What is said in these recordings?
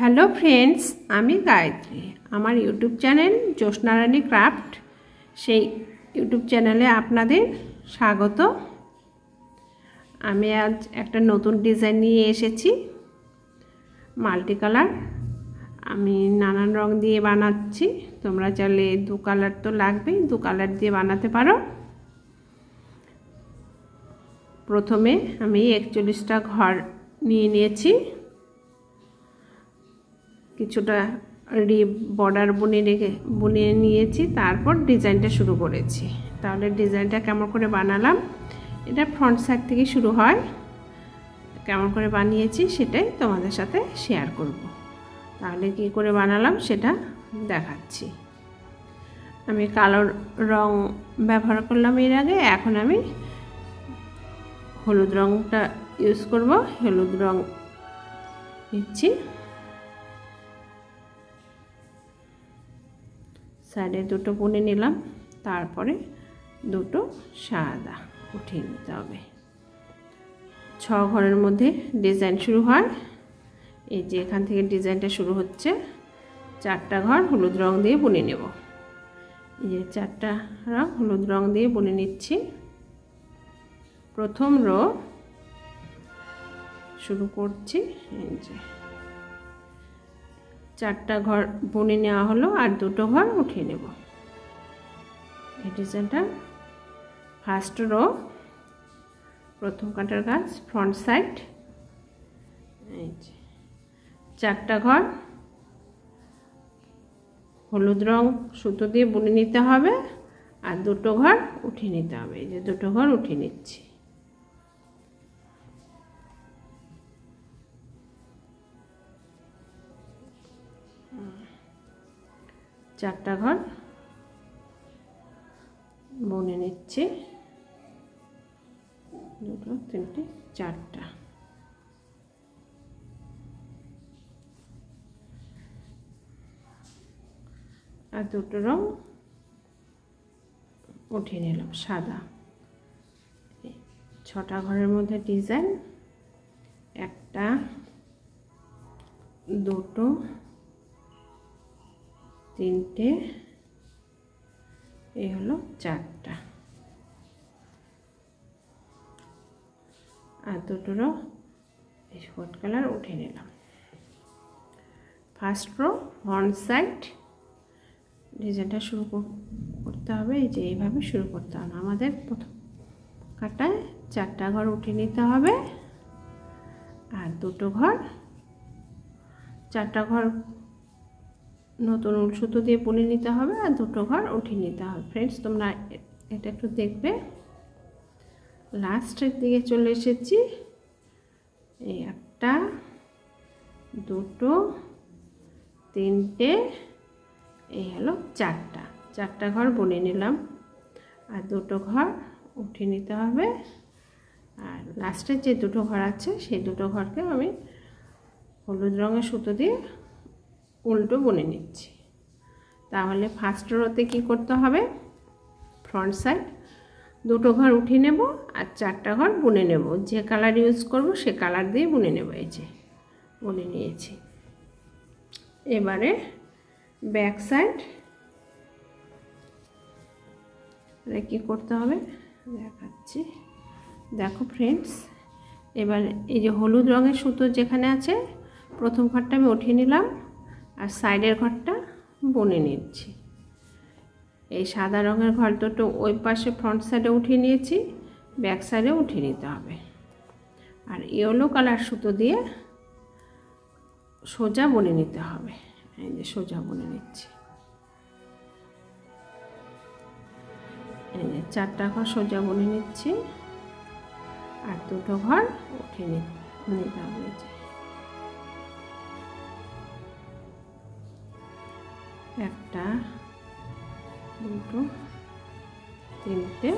Hello friends, আমি গায়ত্রী। আমার YouTube channel জ্যোৎস্না রানী craft, সেই ইউটিউব চ্যানেলে আপনাদের স্বাগত। আমি আজ একটা নতুন ডিজাইন নিয়ে এসেছি, মাল্টি কালার। আমি নানান রং দিয়ে বানাচ্ছি। তোমরা চাইলে দু কালার তো লাগবেই, দু কালার দিয়ে বানাতে পারো। প্রথমে আমি 41টা ঘর নিয়ে নিয়েছি, কিছুটা রিব বর্ডার বুনিয়ে নিয়েছি, তারপর ডিজাইনটা শুরু করেছি। তাহলে ডিজাইনটা কেমন করে বানালাম, এটা ফ্রন্ট সাইড থেকে শুরু হয়। কেমন করে বানিয়েছি সেটাই তোমাদের সাথে শেয়ার করব। তাহলে কি করে বানালাম সেটা দেখাচ্ছি। আমি কালো রং ব্যবহার করলাম এর আগে, এখন আমি হলুদ রংটা ইউজ করব। হলুদ রং নিচ্ছি, সাইডে দুটো বুনে নিলাম, তারপরে দুটো সাদা উঠিয়ে নিতে হবে। 6 ঘরের মধ্যে ডিজাইন শুরু হয়। এই যে এখান থেকে ডিজাইনটা শুরু হচ্ছে। 4টা ঘর হলুদ রং দিয়ে বুনে নেব। এই যে 4টা রং হলুদ রং দিয়ে বুনে নিচ্ছি। প্রথম রো শুরু করছি। এই যে 4টা ঘর বুনে নেওয়া হলো, আর দুটো ঘর উঠিয়ে নেব। এই ডিজাইনটা ফার্স্ট রো, প্রথম কাটার কাজ ফ্রন্ট সাইড। এই যে 4টা ঘর হলুদ রং সুতো দিয়ে বুনে নিতে হবে, আর দুটো ঘর উঠিয়ে নিতে হবে। এই যে দুটো ঘর উঠিয়ে নিচ্ছি। চারটা ঘর বুনে নিচ্ছি, দুটো তিনটে চারটা। আর দুটো রং উঠিয়ে নিলাম সাদা। 6টা ঘরের মধ্যে ডিজাইন, একটা দুটো তিনটে, এই হলো 4টা। আর দুটো রো হোয়াইট কালার উঠে নিলাম। ফার্স্ট রো ফ্রন্ট সাইড ডিজাইনটা শুরু করতে হবে। এই যে এইভাবে শুরু করতে হবে। আমাদের প্রথম কাটায় 4টা ঘর উঠিয়ে নিতে হবে, আর দুটো ঘর 4টা ঘর নতুন উল সুতো দিয়ে বুনে নিতে হবে, আর দুটো ঘর উঠিয়ে নিতে হবে। ফ্রেন্ডস, তোমরা এটা একটু দেখবে। লাস্টের দিকে চলে এসেছি। এই একটা দুটো তিনটে, এই হলো 4টা ঘর বুনে নিলাম, আর দুটো ঘর উঠিয়ে নিতে হবে। আর লাস্টের যে দুটো ঘর আছে সেই দুটো ঘরকে আমি হলুদ রঙের সুতো দিয়ে উল্টো বুনে নিচ্ছি। তাহলে ফার্স্ট রোতে কি করতে হবে, ফ্রন্ট সাইড দুটো ঘর উঠিয়ে নেব, আর 4টা ঘর বুনে নেব। যে কালার ইউজ করব সে কালার দিয়ে বুনে নেব। এই যে বুনে নিয়েছি। এবারে ব্যাক সাইড কি করতে হবে দেখাচ্ছি। দেখো ফ্রেন্ডস, এবার এই যে হলুদ রঙের সুতো যেখানে আছে, প্রথম ঘরটা আমি উঠিয়ে নিলাম, আর সাইডের ঘরটা বুনে নিচ্ছি। এই সাদা রঙের ঘর দুটো ওই পাশে ফ্রন্ট সাইডে উঠিয়ে নিয়েছি, ব্যাক সাইডে উঠিয়ে নিতে হবে। আর ইয়েলো কালার সুতো দিয়ে সোজা বুনে নিতে হবে। এই যে সোজা বুনে নিচ্ছি। এই যে 4টা ঘর সোজা বুনে নিচ্ছি, আর দুটো ঘর উঠিয়ে নিতে হবে। এই যে একটা দুটো তিনটে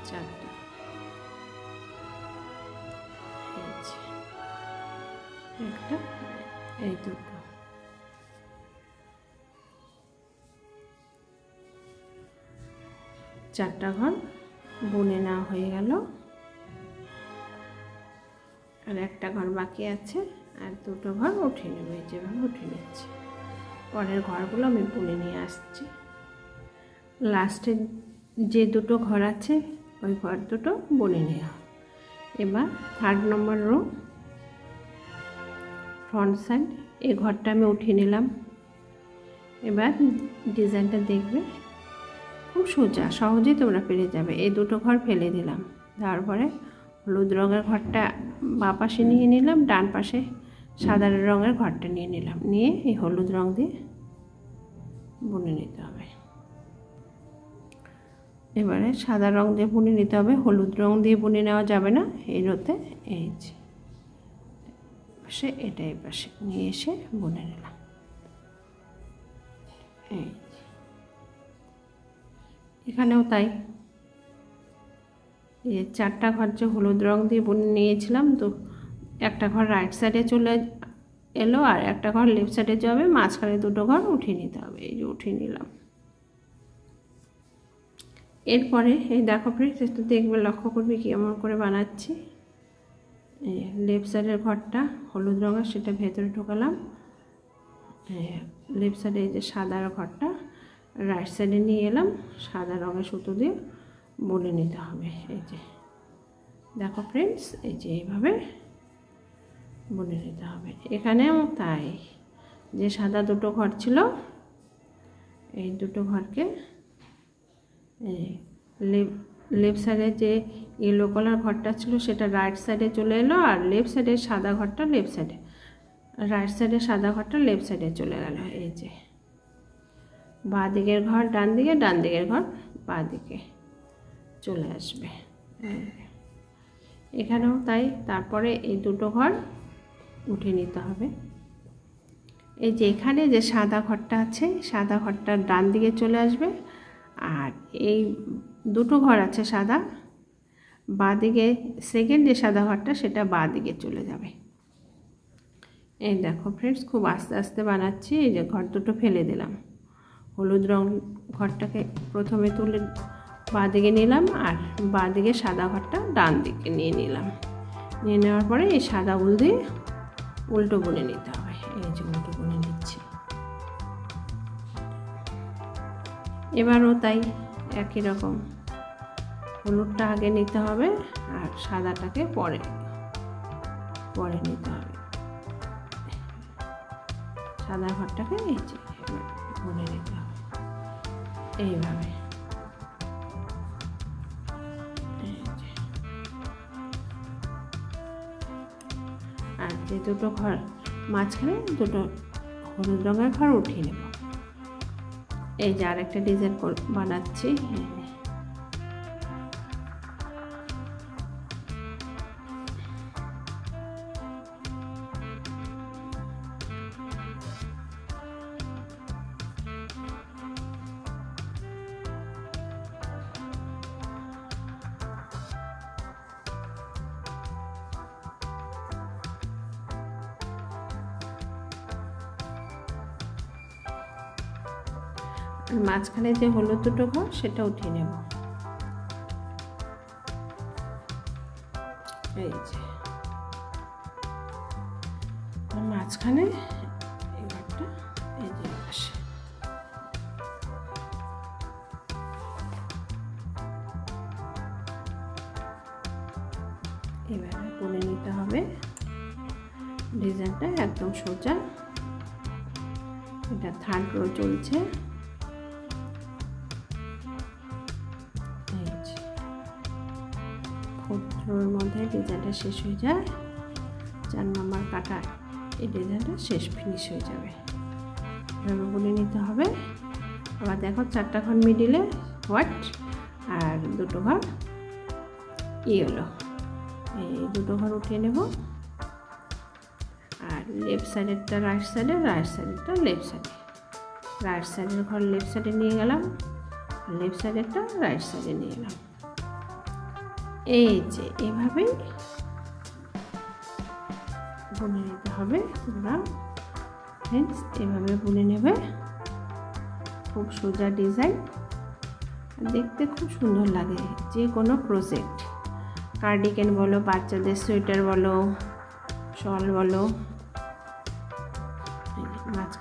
4টা, একটা এই দুটো। 4টা ঘর বুনে নেওয়া হয়ে গেল, আর একটা ঘর বাকি আছে। আর দুটো ঘর উঠিয়ে নেব, যেভাবে উঠিয়ে নিচ্ছি। পরের ঘরগুলো আমি বুনে নিয়ে আসছি। লাস্টে যে দুটো ঘর আছে ওই ঘর দুটো বুনে নেওয়া। এবার 3 নম্বর রো ফ্রন্ট সাইড, এই ঘরটা আমি উঠিয়ে নিলাম। এবার ডিজাইনটা দেখবে, খুব সোজা, সহজেই তোমরা পেরে যাবে। এই দুটো ঘর ফেলে দিলাম, তারপরে হলুদ রঙের ঘরটা বাঁ পাশে নিয়ে নিলাম, ডান পাশে সাদা রঙের ঘরটা নিয়ে নিলাম, নিয়ে এই হলুদ রং দিয়ে বুনে নিতে হবে। এবারে সাদা রং দিয়ে বুনে নিতে হবে, হলুদ রং দিয়ে বুনে নেওয়া যাবে না এই রোতে। এই যে পাশে এটা এই পাশে নিয়ে এসে বুনে নিলাম। এই এখানেও তাই, এই 4টা ঘর যে হলুদ রং দিয়ে বুনে নিয়েছিলাম, তো একটা ঘর রাইট সাইডে চলে এলো আর একটা ঘর লেফট সাইডে যাবে, মাঝখানে দুটো ঘর উঠিয়ে নিতে হবে। এই যে উঠিয়ে নিলাম। এরপরে এই দেখো ফ্রেন্ডস, একটু দেখবে, লক্ষ্য করবে কেমন করে বানাচ্ছি। এই লেফট সাইডের ঘরটা হলুদ রঙের, সেটা ভেতরে ঢোকালাম। লেফট সাইডে এই যে সাদার ঘরটা রাইট সাইডে নিয়ে এলাম, সাদা রঙের সুতো দিয়ে বুনে নিতে হবে। এই যে দেখো ফ্রেন্ডস, এই যে এইভাবে বুনে নিতে হবে। এখানেও তাই, যে সাদা দুটো ঘর ছিল এই দুটো ঘরকে লেফট সাইডে যে ইয়েলো কালার ঘরটা ছিল সেটা রাইট সাইডে চলে এলো, আর লেফট সাইডে সাদা ঘরটা লেফট সাইডে, রাইট সাইডে সাদা ঘরটা লেফট সাইডে চলে গেল। এই যে বাঁ দিকের ঘর ডান দিকে, ডান দিকের ঘর বাঁ দিকে চলে আসবে। এখানেও তাই। তারপরে এই দুটো ঘর উঠিয়ে নিতে হবে। এই যে এখানে যে সাদা ঘরটা আছে, সাদা ঘরটা ডান দিকে চলে আসবে, আর এই দুটো ঘর আছে সাদা, বাঁ দিকে সেকেন্ড যে সাদা ঘরটা সেটা বাঁ দিকে চলে যাবে। এই দেখো ফ্রেন্ডস, খুব আস্তে আস্তে বানাচ্ছি। এই যে ঘর দুটো ফেলে দিলাম, হলুদ রং ঘরটাকে প্রথমে তুলে বাঁ দিকে নিলাম, আর বাঁ দিকে সাদা ঘরটা ডান দিকে নিয়ে নিলাম। নিয়ে নেওয়ার পরে এই সাদা উল দিয়ে উল্টো বুনে নিতে হবে। এই যে উল্টো বুনে নিচ্ছি। এবারও তাই, একই রকম, হলুদটা আগে নিতে হবে আর সাদাটাকে পরে নিতে হবে। সাদা ঘরটাকে এই যে বুনে নিতে হবে এইভাবে। আর যে দুটো ঘর মাঝখানে দুটো হলুদ রঙের ঘর উঠিয়ে নেব। এই যে আরেকটা ডিজাইন বানাচ্ছি। মাঝখানে যে হলুদ দুটো ঘর সেটা উঠিয়ে নেব। এই যে মাঝখানে এই ঘরটা, এই যে পাশে এবারে বুনে নিতে হবে। ডিজাইনটা একদম সোজা। এটা 3rd রো চলছে। রোর মধ্যে ডিজাইনটা শেষ হয়ে যায়, 4 নম্বর কাটা এই ডিজাইনটা শেষ ফিনিশ হয়ে যাবে। এভাবে বুনে নিতে হবে। আবার দেখো 4টা ঘর মিডিলে হোয়াইট আর দুটো ঘর ইয়েলো, এই দুটো ঘর উঠিয়ে নেব। আর লেফট সাইডেরটা রাইট সাইডে, রাইট সাইডেরটা লেফট সাইডে, রাইট সাইডের ঘর লেফট সাইডে নিয়ে গেলাম, লেফট সাইডেরটা রাইট সাইডে নিয়ে এলাম। এই যে এভাবেই বুনে নিতে হবে। তোমরা ফ্রেন্ডস এভাবে বুনে নেবে। খুব সোজা ডিজাইন, দেখতে খুব সুন্দর লাগে। যে কোনো প্রজেক্ট, কার্ডিগান বলো, বাচ্চাদের সোয়েটার বলো, শল বলো,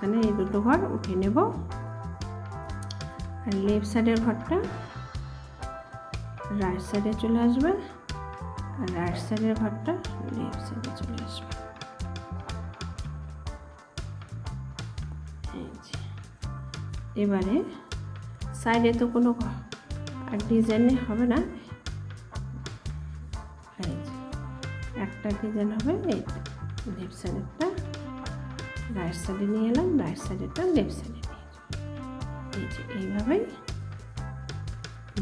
মাঝখানে এই দুটো ঘর উঠিয়ে নেব। আর লেফট সাইডের ঘরটা রাইট সাইডে চলে আসবে, আর রাইট সাইডের ঘরটা লেফট সাইডে চলে আসবে। এবারে সাইডে তো কোনো আর ডিজাইন হবে না, একটা ডিজাইন হবে এইটা, লেফট সাইডেরটা রাইট সাইডে নিয়ে এলাম, রাইট সাইডেরটা লেফট সাইডে নিয়ে এই যে এইভাবেই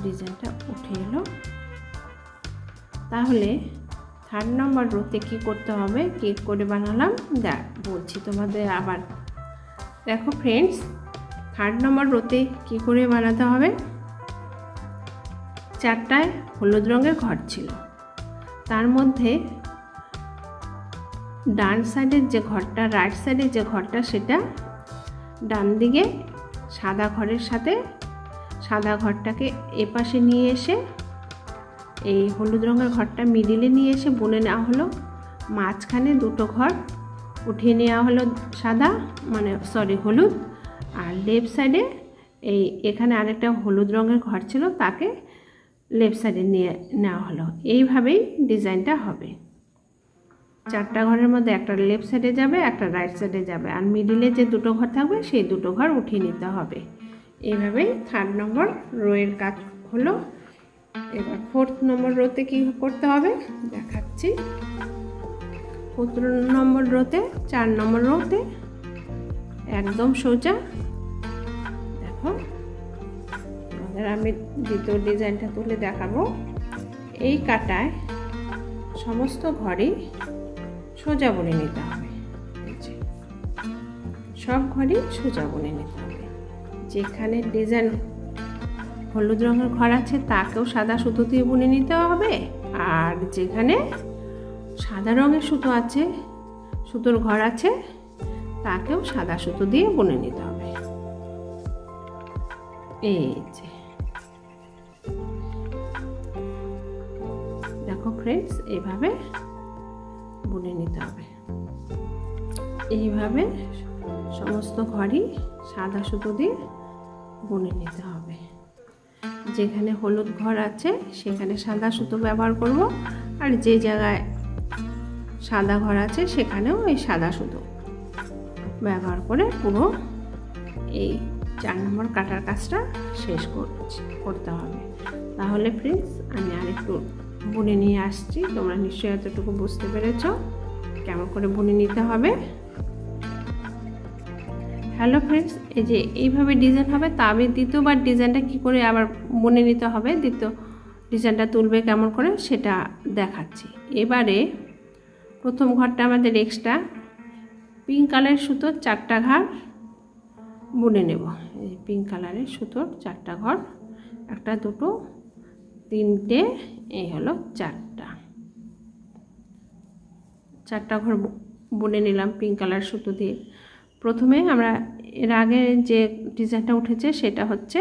ডিজাইনটা উঠে এলো। তাহলে 3 নম্বর রোতে কি করতে হবে, কি করে বানালাম বলছি তোমাদের আবার। দেখো ফ্রেন্ডস, 3 নম্বর রোতে কি করে বানাতে হবে, 4টায় হলুদ রঙের ঘর ছিল, তার মধ্যে ডান সাইডের যে ঘরটা, রাইট সাইডের যে ঘরটা, সেটা ডান দিকে সাদা ঘরের সাথে সাদা ঘরটাকে এপাশে নিয়ে এসে এই হলুদ রঙের ঘরটা মিডিলে নিয়ে এসে বুনে নেওয়া হলো। মাঝখানে দুটো ঘর উঠিয়ে নেওয়া হলো সাদা, মানে হলুদ। আর লেফট সাইডে এখানে আরেকটা হলুদ রঙের ঘর ছিল, তাকে লেফট সাইডে নিয়ে নেওয়া হলো। এইভাবেই ডিজাইনটা হবে। 4টা ঘরের মধ্যে একটা লেফট সাইডে যাবে, একটা রাইট সাইডে যাবে, আর মিডিলে যে দুটো ঘর থাকবে সেই দুটো ঘর উঠিয়ে নিতে হবে। এইভাবেই 3 নম্বর রোয়ের কাজ হলো। এবার 4th নম্বর রোতে কি করতে হবে দেখাচ্ছি। 4th নম্বর রোতে 4 নম্বর রোতে একদম সোজা দেখো, আমি দ্বিতীয় ডিজাইনটা তুলে দেখাবো। এই কাটায় সমস্ত ঘরই সোজা বুনে নিতে হবে, সব ঘরই সোজা বুনে নিতে হবে। যেখানে ডিজাইন হলুদ রঙের ঘর আছে তাকেও সাদা সুতো দিয়ে বুনে নিতে হবে, আর যেখানে সাদা রঙের সুতো আছে, সুতোর ঘর আছে, তাকেও সাদা সুতো দিয়ে বুনে নিতে হবে। এই যে দেখো ফ্রেন্ডস, এইভাবে বুনে নিতে হবে। এইভাবে সমস্ত ঘরই সাদা সুতো দিয়ে বুনে নিতে হবে। যেখানে হলুদ ঘর আছে সেখানে সাদা সুতো ব্যবহার করব, আর যে জায়গায় সাদা ঘর আছে সেখানেও এই সাদা সুতো ব্যবহার করে পুরো এই 4 নম্বর কাটার কাজটা শেষ করতে হবে। তাহলে ফ্রেন্ডস, আমি আরেকটু বুনে নিয়ে আসছি, তোমরা নিশ্চয়ই এতটুকু বুঝতে পেরেছ কেমন করে বুনে নিতে হবে। হ্যালো ফ্রেন্ডস, এই যে এইভাবে ডিজাইন হবে, তবে দ্বিতীয়বার ডিজাইনটা কি করে আবার বুনে নিতে হবে, দ্বিতীয় ডিজাইনটা তুলবে কেমন করে সেটা দেখাচ্ছি। এবারে প্রথম ঘরটা আমাদের এক্সট্রা পিঙ্ক কালারের সুতোর 4টা ঘর বুনে নেব। এই পিঙ্ক কালারের সুতোর 4টা ঘর, একটা দুটো তিনটে, এই হলো 4টা ঘর বুনে নিলাম পিঙ্ক কালার সুতো দিয়ে। প্রথমে আমরা এর আগে যে ডিজাইনটা উঠেছে সেটা হচ্ছে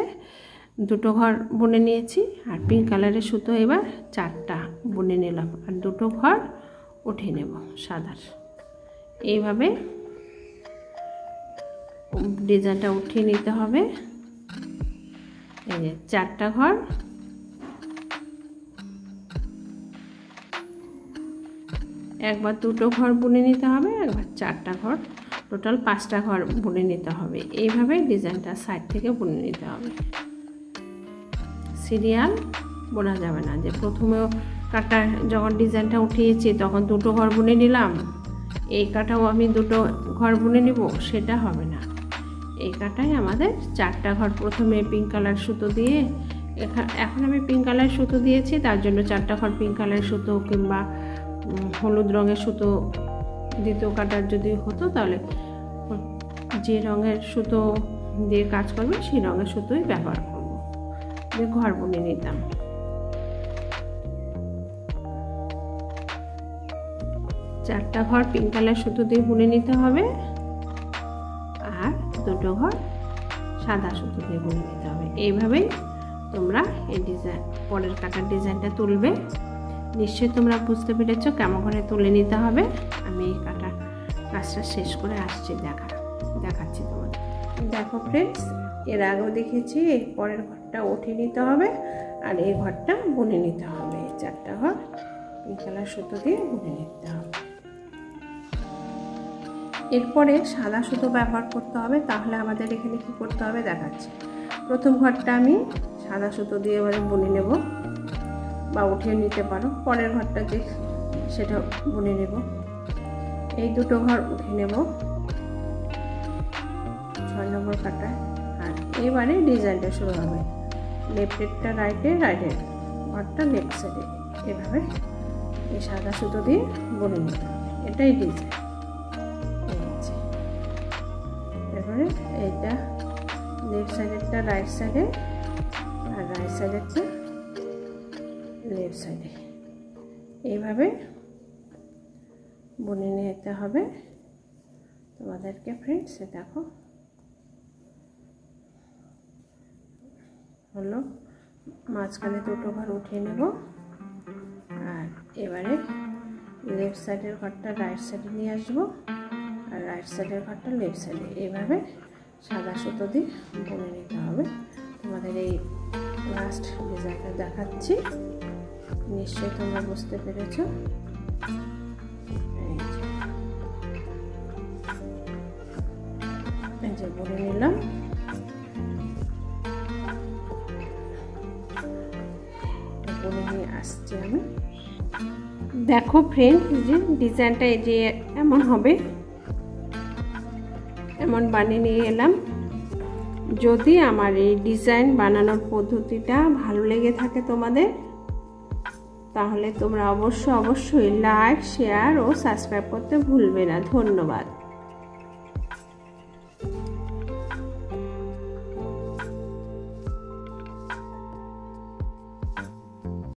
দুটো ঘর বুনে নিয়েছি, আর পিঙ্ক কালারের সুতো এবার 4টা বুনে নিলাম, আর দুটো ঘর উঠিয়ে নেব সাদার। এইভাবে ডিজাইনটা উঠিয়ে নিতে হবে। এই যে 4টা ঘর, একবার দুটো ঘর বুনে নিতে হবে, একবার 4টা ঘর, টোটাল 5টা ঘর বুনে নিতে হবে। এইভাবে ডিজাইনটা সাইড থেকে বুনে নিতে হবে। সিরিয়াল বোনা যাবে না যে প্রথমেও কাটা যখন ডিজাইনটা উঠিয়েছি তখন দুটো ঘর বুনে নিলাম, এই কাটাও আমি দুটো ঘর বুনে নিব, সেটা হবে না। এই কাটায় আমাদের 4টা ঘর প্রথমে পিঙ্ক কালার সুতো দিয়ে, এখন আমি পিঙ্ক কালার সুতো দিয়েছি তার জন্য 4টা ঘর পিঙ্ক কালার সুতো কিংবা হলুদ রঙের সুতো দ্বিতীয় কাটার যদি হতো তাহলে যে রঙের সুতো দিয়ে কাজ করবে সেই রঙের সুতোই ব্যবহার করব, দিয়ে ঘর বুনে নিতাম। চারটা ঘর পিঙ্ক কালার সুতো দিয়ে বুনে নিতে হবে, আর দুটো ঘর সাদা সুতো দিয়ে বুনে নিতে হবে। এইভাবেই তোমরা এই ডিজাইন পরের কাটার ডিজাইনটা তুলবে। নিশ্চয়ই তোমরা বুঝতে পেরেছো কেমন করে তুলে নিতে হবে। আমি এই কাটার কাজটা শেষ করে আসছি দেখা। দেখাচ্ছি তোমাদের। দেখো ফ্রেন্ডস, এর আগেও দেখেছি, এই পরের ঘরটা উঠিয়ে নিতে হবে আর এই ঘরটা বুনে নিতে হবে। এই 4টা ঘর পিঙ্ক কালার সুতো দিয়ে বুনে নিতে হবে। এরপরে সাদা সুতো ব্যবহার করতে হবে। তাহলে আমাদের এখানে কি করতে হবে দেখাচ্ছি। প্রথম ঘরটা আমি সাদা সুতো দিয়ে এবারে বুনে নেব, বা উঠিয়ে নিতে পারো। পরের ঘরটা যে সেটা বুনে নেব। এই দুটো ঘর উঠে নেব 6 নম্বর কাটায়। আর এবারে ডিজাইনটা শুরু হবে। লেফটেরটা রাইটে, রাইটের ঘরটা লেফট সাইডে, এভাবে এই সাদা সুতো দিয়ে বুনে নিতে হবে। এটাই ডিজাইন। এবারে এইটা লেফট সাইডেরটা রাইট সাইডে আর রাইট সাইডেরটা লেফট সাইডে, এইভাবে বুনে নিতে হবে তোমাদেরকে ফ্রেন্ডস। দেখো হলো, মাঝখানে দুটো ঘর উঠিয়ে নেব। আর এবারে লেফট সাইডের ঘরটা রাইট সাইডে নিয়ে আসবো আর রাইট সাইডের ঘরটা লেফট সাইডে, এইভাবে সাদা সুতো দিয়ে বুনে নিতে হবে। তোমাদের এই লাস্ট ডিজাইনটা দেখাচ্ছি, নিশ্চয়ই তোমরা বুঝতে পেরেছো। এই যে বুনে নিলাম। বুনে নিয়ে আসছি আমি। দেখো ফ্রেন্ড, যে ডিজাইনটা এই যে এমন হবে, এমন বানিয়ে নিয়ে এলাম। যদি আমার এই ডিজাইন বানানোর পদ্ধতিটা ভালো লেগে থাকে তোমাদের, তাহলে তোমরা অবশ্যই লাইক, শেয়ার ও সাবস্ক্রাইব করতে ভুলবে না। ধন্যবাদ।